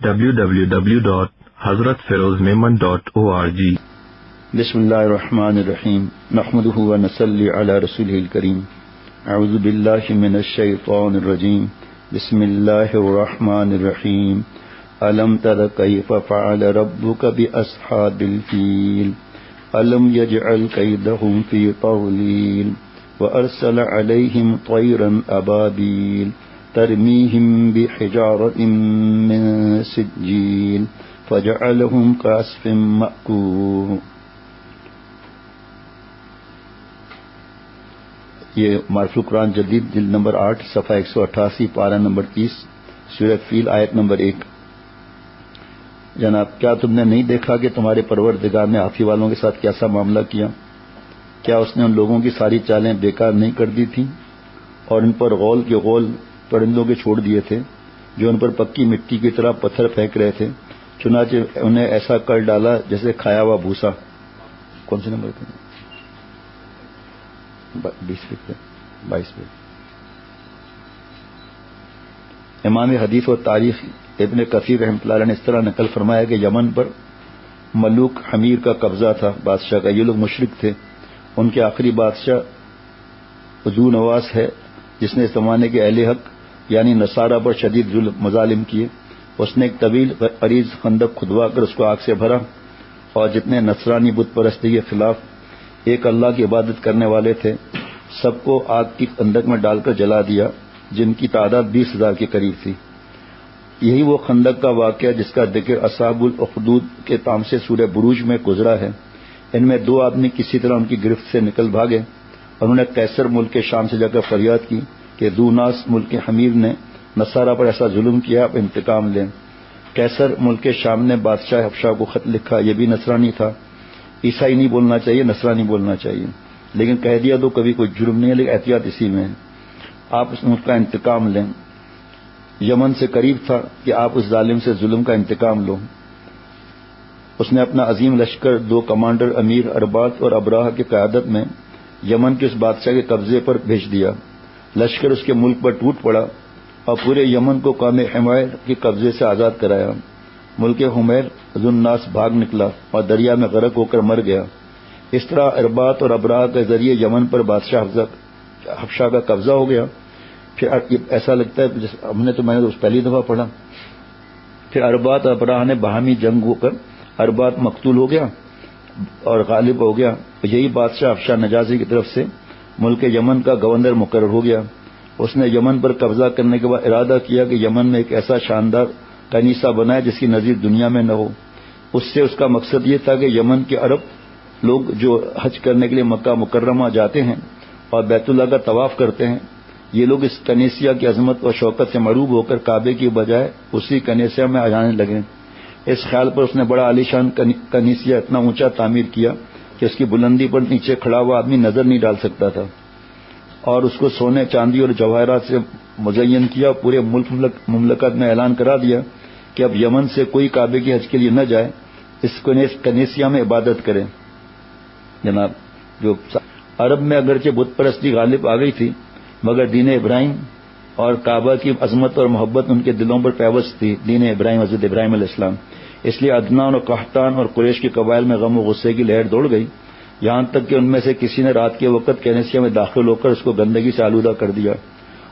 www.hazratfirozmemon.org بسم اللہ الرحمن الرحیم نحمده ونصلی علی رسوله الکریم اعوذ باللہ من الشیطان الرجیم بسم اللہ الرحمن الرحیم الم تر کیف فعل ربک باصحاب الفیل الم یجعل کیدہم فی تضلیل وارسل علیہم طیرا ابابیل ترمیہم بحجارۃ من سجیل فجعلہم کعصف مأکول۔ یہ معرفی قرآن جدید جلد نمبر 8 صفحہ 188 پارہ نمبر 30 سورہ فیل آیت نمبر 1۔ جناب، کیا تم نے نہیں دیکھا کہ تمہارے پروردگار نے ہاتھی والوں کے ساتھ کیسا معاملہ کیا؟ کیا اس نے ان لوگوں کی ساری چالیں بیکار نہیں کر دی تھیں اور ان پر غول کے غول پرندوں کے چھوڑ دیے تھے جو ان پر پکی مٹی کی طرح پتھر پھینک رہے تھے، چنانچہ انہیں ایسا کر ڈالا جیسے کھایا ہوا بھوسا۔ کون سے نمبر پہ؟ 22 پہ۔ امام حدیث و تاریخ ابن کثیر رحمۃ اللہ علیہ نے اس طرح نقل فرمایا کہ یمن پر ملوک حمیر کا قبضہ تھا، بادشاہ کا۔ یہ لوگ مشرک تھے۔ ان کے آخری بادشاہ ذو نواس ہے جس نے اس زمانے کے اہل حق یعنی نصارہ پر شدید مظالم کیے۔ اس نے ایک طویل عریض خندق کھدوا کر اس کو آگ سے بھرا اور جتنے نصرانی بت پرستی کے خلاف ایک اللہ کی عبادت کرنے والے تھے سب کو آگ کی خندق میں ڈال کر جلا دیا، جن کی تعداد 20,000 کے قریب تھی۔ یہی وہ خندق کا واقعہ جس کا ذکر اصحاب الاخدود کے تام سے سورہ بروج میں گزرا ہے۔ ان میں 2 آدمی کسی طرح ان کی گرفت سے نکل بھاگے اور انہوں نے قیصر ملک کے شام سے جا کر فریاد کی کہ ذو ناس ملک کے حمیر نے نصارہ پر ایسا ظلم کیا، اب انتقام لیں۔ قیصر ملک کے شام نے بادشاہ حبشہ کو خط لکھا، یہ بھی نصرانی تھا۔ عیسائی نہیں بولنا چاہیے، نصرانی بولنا چاہیے، لیکن کہہ دیا تو کبھی کوئی جرم نہیں ہے، لیکن احتیاط اسی میں ہے۔ آپ اس ملک کا انتقام لیں۔ یمن سے قریب تھا کہ آپ اس ظالم سے ظلم کا انتقام لو۔ اس نے اپنا عظیم لشکر 2 کمانڈر امیر ارباط اور ابراہ کی قیادت میں یمن کے اس بادشاہ کے قبضے پر بھیج دیا۔ لشکر اس کے ملک پر ٹوٹ پڑا اور پورے یمن کو قوم حمیر کے قبضے سے آزاد کرایا۔ ملک حمیر ذو الناس بھاگ نکلا اور دریا میں غرق ہو کر مر گیا۔ اس طرح ارباط اور ابراہ کے ذریعے یمن پر بادشاہ حبشہ کا قبضہ ہو گیا۔ پھر ایسا لگتا ہے میں نے پہلی دفعہ پڑھا۔ پھر ارباط اور ابراہ نے باہمی جنگ ہو کر ارباط مقتول ہو گیا اور غالب ہو گیا۔ یہی بادشاہ حبشہ نجاشی کی طرف سے ملک یمن کا گورنر مقرر ہو گیا۔ اس نے یمن پر قبضہ کرنے کے بعد ارادہ کیا کہ یمن میں ایک ایسا شاندار کنیسہ بنائے جس کی نظیر دنیا میں نہ ہو۔ اس سے اس کا مقصد یہ تھا کہ یمن کے عرب لوگ جو حج کرنے کے لیے مکہ مکرمہ جاتے ہیں اور بیت اللہ کا طواف کرتے ہیں، یہ لوگ اس کنیسیا کی عظمت اور شوکت سے مروب ہو کر کعبے کی بجائے اسی کنیسیا میں آ جانے لگے۔ اس خیال پر اس نے بڑا عالیشان کنیسیا اتنا اونچا تعمیر کیا کہ اس کی بلندی پر نیچے کھڑا ہوا آدمی نظر نہیں ڈال سکتا تھا، اور اس کو سونے چاندی اور جواہرات سے مزین کیا۔ پورے مملکت میں اعلان کرا دیا کہ اب یمن سے کوئی کعبے کی حج کے لیے نہ جائے، اس کنیسیا میں عبادت کرے۔ جناب، جو عرب میں اگرچہ بت پرستی غالب آ گئی تھی مگر دین ابراہیم اور کعبہ کی عظمت اور محبت ان کے دلوں پر پیوست تھی، دین ابراہیم، حضرت ابراہیم علیہ السلام۔ اس لیے عدنان اور قحطان اور قریش کے قبائل میں غم و غصے کی لہر دوڑ گئی، یہاں تک کہ ان میں سے کسی نے رات کے وقت کنیسیا میں داخل ہو کر اس کو گندگی سے آلودہ کر دیا،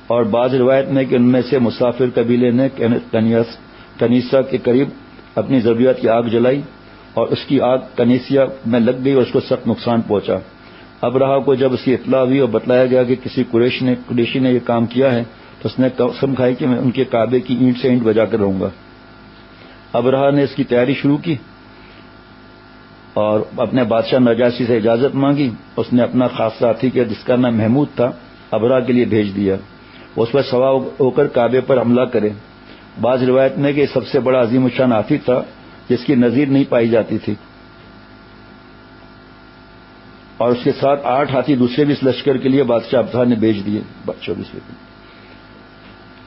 اور بعض روایت میں کہ ان میں سے مسافر قبیلے نے کنیسہ کے قریب اپنی ضروریات کی آگ جلائی اور اس کی آگ کنیسیا میں لگ گئی اور اس کو سخت نقصان پہنچا۔ ابراہ کو جب اس کی اطلاع ہوئی اور بتلایا گیا کہ کسی قریشی نے یہ کام کیا ہے تو اس نے قسم کھائی کہ میں ان کے کعبے کی اینٹ سے اینٹ بجا کر رہوں گا۔ ابراہ نے اس کی تیاری شروع کی اور اپنے بادشاہ نجاشی سے اجازت مانگی۔ اس نے اپنا خاص ساتھی کیا جس کا نام محمود تھا، ابراہ کے لیے بھیج دیا، اس پر سوار ہو کر کعبے پر حملہ کرے۔ بعض روایت میں کہ یہ سب سے بڑا عظیم الشان ہاتھی تھا جس کی نظیر نہیں پائی جاتی تھی، اور اس کے ساتھ 8 ہاتھی دوسرے بھی اس لشکر کے لیے بادشاہ ابراہ نے بھیج دیے۔ 24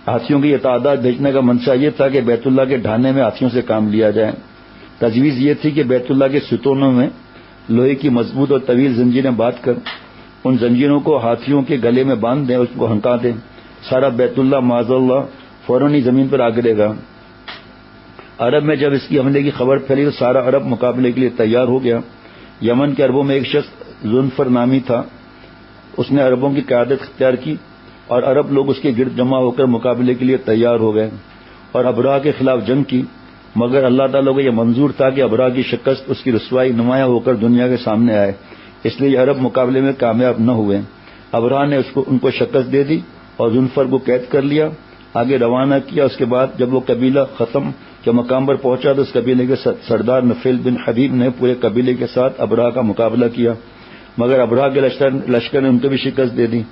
ہاتھیوں کی یہ تعداد بھیجنے کا منشا یہ تھا کہ بیت اللہ کے ڈھانے میں ہاتھیوں سے کام لیا جائے۔ تجویز یہ تھی کہ بیت اللہ کے ستونوں میں لوہے کی مضبوط اور طویل زنجیریں باندھ کر ان زنجیروں کو ہاتھیوں کے گلے میں باندھ دیں، اس کو ہنکا دیں، سارا بیت اللہ معاذ اللہ فوراً ہی زمین پر آ گرے گا۔ عرب میں جب اس کی حملے کی خبر پھیلی تو سارا عرب مقابلے کے لیے تیار ہو گیا. یمن کے عربوں میں ایک شخص ذوالفر نامی تھا. اس نے عربوں کی قیادت اختیار کی اور عرب لوگ اس کے گرد جمع ہو کر مقابلے کے لیے تیار ہو گئے اور ابراہ کے خلاف جنگ کی. مگر اللہ تعالیٰ کو یہ منظور تھا کہ ابراہ کی شکست، اس کی رسوائی نمایاں ہو کر دنیا کے سامنے آئے، اس لیے یہ عرب مقابلے میں کامیاب نہ ہوئے. ابراہ نے ان کو شکست دے دی اور ذوالفر کو قید کر لیا، آگے روانہ کیا. اس کے بعد جب وہ قبیلہ ختم کے مقام پر پہنچا تو اس قبیلے کے سردار نفیل بن حبیب نے پورے قبیلے کے ساتھ ابراہ کا مقابلہ کیا، مگر ابراہ کے لشکر نے ان کو بھی شکست دے دی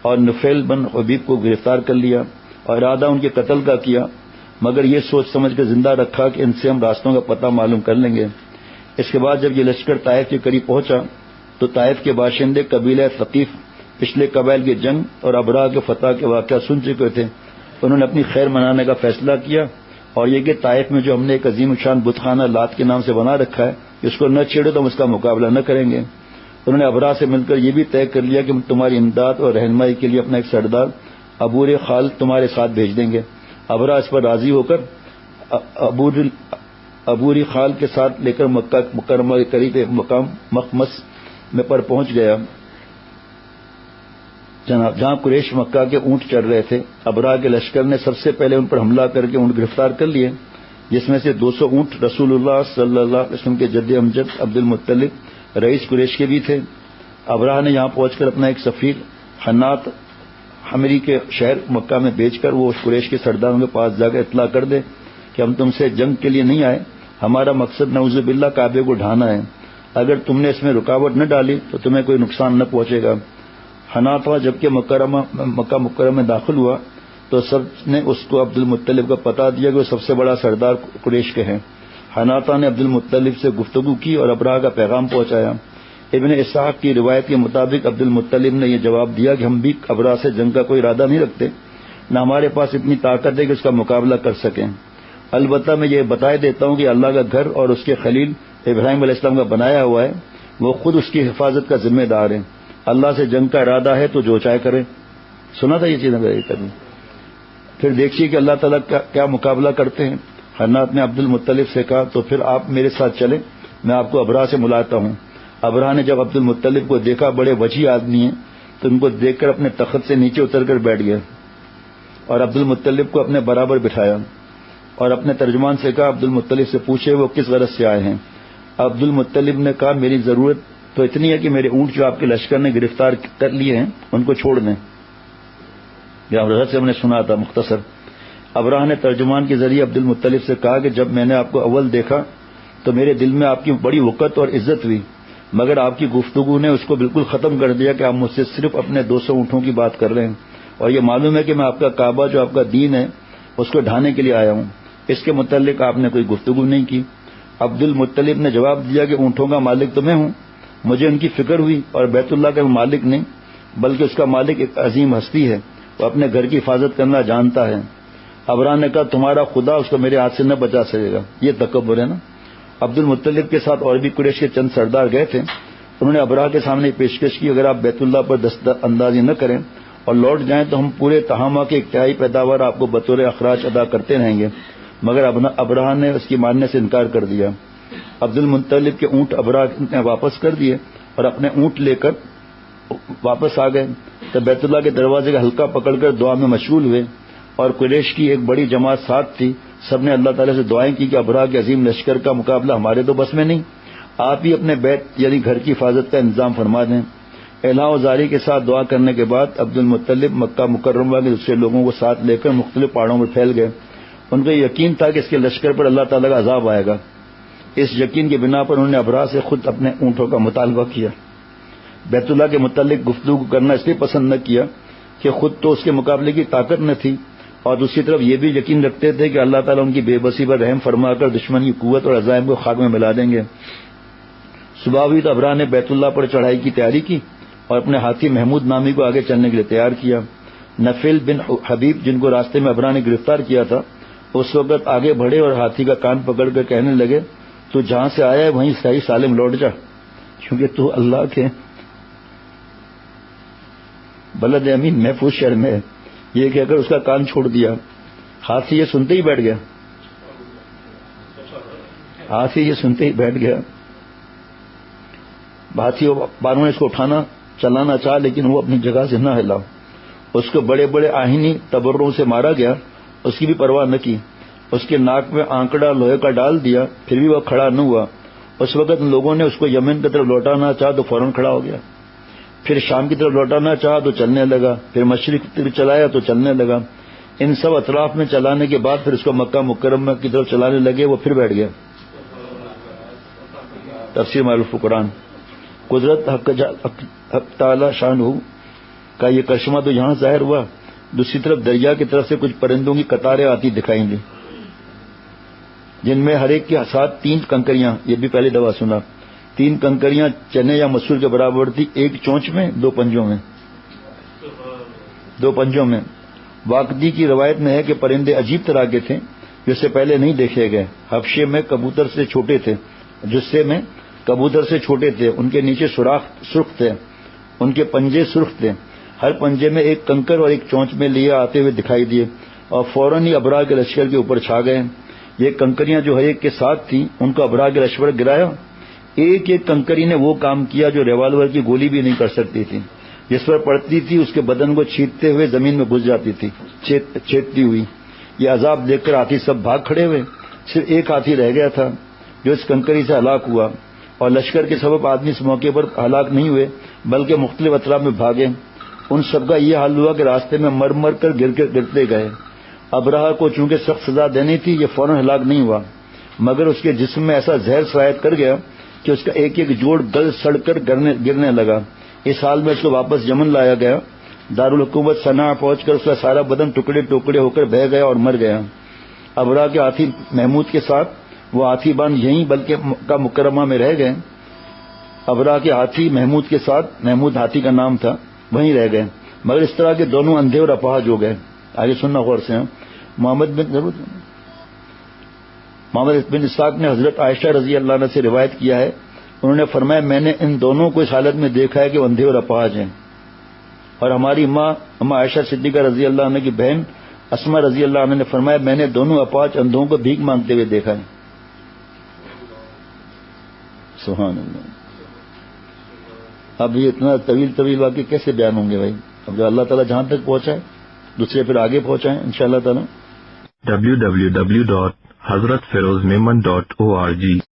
اور نفیل بن حبیب کو گرفتار کر لیا اور ارادہ ان کے قتل کا کیا، مگر یہ سوچ سمجھ کر زندہ رکھا کہ ان سے ہم راستوں کا پتہ معلوم کر لیں گے. اس کے بعد جب یہ لشکر طائف کے قریب پہنچا تو طائف کے باشندے قبیلہ ثقیف پچھلے قبائل کی جنگ اور ابراہ کے فتح کے واقعہ سن چکے تھے. انہوں نے اپنی خیر منانے کا فیصلہ کیا اور یہ کہ طائف میں جو ہم نے ایک عظیم شان بت خانہ لات کے نام سے بنا رکھا ہے، اس کو نہ چھیڑو تو ہم اس کا مقابلہ نہ کریں گے. انہوں نے ابراہ سے مل کر یہ بھی طے کر لیا کہ ہم تمہاری امداد اور رہنمائی کے لیے اپنا ایک سردار عبور خال تمہارے ساتھ بھیج دیں گے. ابراہ اس پر راضی ہو کر عبوری خال کے ساتھ لے کر مکہ مکرمہ کے قریب ایک مقام مخمس میں پر پہنچ گیا جہاں قریش مکہ کے اونٹ چڑھ رہے تھے. ابراہ کے لشکر نے سب سے پہلے ان پر حملہ کر کے اونٹ گرفتار کر لیے، جس میں سے 200 اونٹ رسول اللہ صلی اللہ علیہ وسلم کے جد امجد عبد المطلب رئیس قریش کے بھی تھے. ابراہ نے یہاں پہنچ کر اپنا ایک سفیر حنات حمری کے شہر مکہ میں بھیج کر وہ قریش کے سرداروں کے پاس جا کر اطلاع کر دے کہ ہم تم سے جنگ کے لیے نہیں آئے، ہمارا مقصد نعوذ باللہ کعبے کو ڈھانا ہے، اگر تم نے اس میں رکاوٹ نہ ڈالی تو تمہیں کوئی نقصان نہ پہنچے گا. حناطہ جبکہ مکہ مکرمہ میں داخل ہوا تو سب نے اس کو عبد المطلب کا پتہ دیا کہ وہ سب سے بڑا سردار قریش کے ہیں. حناطہ نے عبد المطلب سے گفتگو کی اور ابراہ کا پیغام پہنچایا. ابن اسحاق کی روایت کے مطابق عبد المطلب نے یہ جواب دیا کہ ہم بھی ابراہ سے جنگ کا کوئی ارادہ نہیں رکھتے، نہ ہمارے پاس اتنی طاقت ہے کہ اس کا مقابلہ کر سکیں. البتہ میں یہ بتائے دیتا ہوں کہ اللہ کا گھر اور اس کے خلیل ابراہیم علیہ السلام کا بنایا ہوا ہے، وہ خود اس کی حفاظت کا ذمہ دار ہے. اللہ سے جنگ کا ارادہ ہے تو جو چاہے کرے. سنا تھا یہ چیز کرنی. پھر دیکھیے کہ اللہ تعالیٰ کا کیا مقابلہ کرتے ہیں. حنات نے عبد المطلب سے کہا تو پھر آپ میرے ساتھ چلیں، میں آپ کو ابراہ سے ملاتا ہوں. ابراہ نے جب عبد المطلب کو دیکھا بڑے وجیح آدمی ہیں تو ان کو دیکھ کر اپنے تخت سے نیچے اتر کر بیٹھ گیا اور عبد المطلب کو اپنے برابر بٹھایا اور اپنے ترجمان سے کہا عبد المطلب سے پوچھے وہ کس غرض سے آئے ہیں. عبد المطلب نے کہا میری ضرورت تو اتنی ہے کہ میرے اونٹ جو آپ کے لشکر نے گرفتار کر لیے ہیں ان کو چھوڑ دیں. یہ حضرت سے ہم نے سنا تھا مختصر. ابراہ نے ترجمان کے ذریعے عبد المطلب سے کہا کہ جب میں نے آپ کو اول دیکھا تو میرے دل میں آپ کی بڑی وقت اور عزت ہوئی، مگر آپ کی گفتگو نے اس کو بالکل ختم کر دیا کہ آپ مجھ سے صرف اپنے 200 اونٹوں کی بات کر رہے ہیں اور یہ معلوم ہے کہ میں آپ کا کعبہ جو آپ کا دین ہے اس کو ڈھانے کے لیے آیا ہوں. اس کے متعلق آپ نے کوئی گفتگو نہیں کی. عبد المطلب نے جواب دیا کہ اونٹوں کا مالک تو میں ہوں، مجھے ان کی فکر ہوئی اور بیت اللہ کا مالک نہیں بلکہ اس کا مالک ایک عظیم ہستی ہے، وہ اپنے گھر کی حفاظت کرنا جانتا ہے. ابراہ نے کہا تمہارا خدا اس کو میرے ہاتھ سے نہ بچا سکے گا. یہ تکبر ہے نا. عبد المطلب کے ساتھ اور بھی قریش کے چند سردار گئے تھے. انہوں نے ابراہ کے سامنے پیشکش کی اگر آپ بیت اللہ پر دست اندازی نہ کریں اور لوٹ جائیں تو ہم پورے تہامہ کے ابتدائی پیداوار آپ کو بطور اخراج ادا کرتے رہیں گے، مگر ابراہ نے اس کی ماننے سے انکار کر دیا. عبد المطلب کے اونٹ ابراہ نے واپس کر دیے اور اپنے اونٹ لے کر واپس آ گئے تو بیت اللہ کے دروازے کا حلقہ پکڑ کر دعا میں مشغول ہوئے اور قریش کی ایک بڑی جماعت ساتھ تھی. سب نے اللہ تعالیٰ سے دعائیں کی کہ ابراہ کے عظیم لشکر کا مقابلہ ہمارے تو بس میں نہیں، آپ ہی اپنے بیت یعنی گھر کی حفاظت کا انتظام فرما دیں. اعلاء و زاری کے ساتھ دعا کرنے کے بعد عبد المطلب مکہ مکرمہ کے دوسرے لوگوں کو ساتھ لے کر مختلف پہاڑوں پر پھیل گئے. ان کو یقین تھا کہ اس کے لشکر پر اللہ تعالیٰ کا عذاب آئے گا. اس یقین کی بنا پر انہوں نے ابراہ سے خود اپنے اونٹوں کا مطالبہ کیا. بیت اللہ کے متعلق گفتگو کرنا اس لیے پسند نہ کیا کہ خود تو اس کے مقابلے کی طاقت نہ تھی اور دوسری طرف یہ بھی یقین رکھتے تھے کہ اللہ تعالیٰ ان کی بے بسی پر رحم فرما کر دشمن کی قوت اور عزائم کو خاک میں ملا دیں گے. صبح ہوئی تو ابراہ نے بیت اللہ پر چڑھائی کی تیاری کی اور اپنے ہاتھی محمود نامی کو آگے چلنے کے لیے تیار کیا. نفیل بن حبیب جن کو راستے میں ابراہ نے گرفتار کیا تھا اس وقت آگے بڑھے اور ہاتھی کا کان پکڑ کر کہنے لگے تو جہاں سے آیا ہے وہیں صحیح سالم لوٹ جا، کیونکہ تو اللہ کے بلد امین محفوظ شہر میں ہے. یہ کہہ کر اس کا کان چھوڑ دیا. ہاتھی یہ سنتے ہی بیٹھ گیا. ہاتھی یہ سنتے ہی بیٹھ گیا. ہاتھی باروں نے اس کو اٹھانا چلانا چاہا لیکن وہ اپنی جگہ سے نہ ہلا. اس کو بڑے بڑے آہنی تبروں سے مارا گیا, اس کی بھی پرواہ نہ کی. اس کے ناک میں آنکڑا لوہے کا ڈال دیا, پھر بھی وہ کھڑا نہ ہوا. اس وقت لوگوں نے اس کو یمن کی طرف لوٹانا چاہا تو فوراً کھڑا ہو گیا. پھر شام کی طرف لوٹانا چاہا تو چلنے لگا. پھر مشرق کی طرف چلایا تو چلنے لگا. ان سب اطراف میں چلانے کے بعد پھر اس کو مکہ مکرمہ کی طرف چلانے لگے, وہ پھر بیٹھ گیا. تفسیر معروف قرآن. قدرت حق تعالی شانہ کا یہ کرشمہ تو یہاں ظاہر ہوا. دوسری طرف دریا کی طرف سے کچھ پرندوں کی قطاریں آتی دکھائیں دی, جن میں ہر ایک کے ساتھ 3 کنکریاں, یہ بھی پہلی دفعہ سنا, 3 کنکریاں چنے یا مسور کے برابر تھی, ایک چونچ میں 2 پنجوں میں. 2 پنجوں میں. واقعی کی روایت میں ہے کہ پرندے عجیب طرح کے تھے جو اس سے پہلے نہیں دیکھے گئے. حبشے میں کبوتر سے چھوٹے تھے, جسے میں کبوتر سے چھوٹے تھے. ان کے نیچے سوراخ سرخ تھے, ان کے پنجے سرخ تھے. ہر پنجے میں ایک کنکر اور ایک چونچ میں لیے آتے ہوئے دکھائی دیے اور فوراً ہی ابراہ کے لشکر کے اوپر چھا گئے. یہ کنکریاں جو ہر ایک کے ساتھ تھیں ان کو ابراہ کے لشکر گرایا. ایک ایک کنکری نے وہ کام کیا جو ریوالور کی گولی بھی نہیں کر سکتی تھی. جس پر پڑتی تھی اس کے بدن کو چھینتے ہوئے زمین میں گھس جاتی تھی, چھیدتی ہوئی. یہ عذاب دیکھ کر ہاتھی سب بھاگ کھڑے ہوئے. صرف ایک ہاتھی رہ گیا تھا جو اس کنکری سے ہلاک ہوا, اور لشکر کے سبب آدمی اس موقع پر ہلاک نہیں ہوئے بلکہ مختلف اطراف میں بھاگے. ان سب کا یہ حال ہوا کہ راستے میں مر مر کر گرتے گئے. ابراہ کو چونکہ سخت سزا دینی تھی, یہ فوراً ہلاک نہیں ہوا, مگر اس کے جسم میں ایسا زہر سرایت کر گیا کہ اس کا ایک ایک جوڑ گل سڑ کر گرنے لگا. اس حال میں اس کو واپس یمن لایا گیا. دارالحکومت صنعاء پہنچ کر اس کا سارا بدن ٹکڑے ٹکڑے ہو کر بہہ گیا اور مر گیا. ابراہ کے ہاتھی محمود کے ساتھ وہ ہاتھی بان یہیں بلکہ مکہ مکرمہ میں رہ گئے. ابراہ کے ہاتھی محمود کے ساتھ, محمود ہاتھی کا نام تھا, وہیں رہ گئے. مگر اس طرح کے دونوں اندھے اور اپاہج ہو گئے. آگے سننا غور سے. محمد بن اسحاق نے حضرت عائشہ رضی اللہ عنہ سے روایت کیا ہے, انہوں نے فرمایا میں نے ان دونوں کو اس حالت میں دیکھا ہے کہ وہ اندھے اور اپاہج ہیں. اور ہماری ماں عائشہ صدیقہ رضی اللہ عنہ کی بہن اسما رضی اللہ عنہ نے فرمایا میں نے دونوں اپاہج اندھوں کو بھیک مانگتے ہوئے دیکھا ہے. سبحان اللہ. اب یہ اتنا طویل واقعے کیسے بیان ہوں گے بھائی؟ اب جو اللہ تعالیٰ جہاں تک پہنچائے دوسرے پھر آگے پہنچائیں انشاءاللہ تعالیٰ. www.hazratfirozmemon.org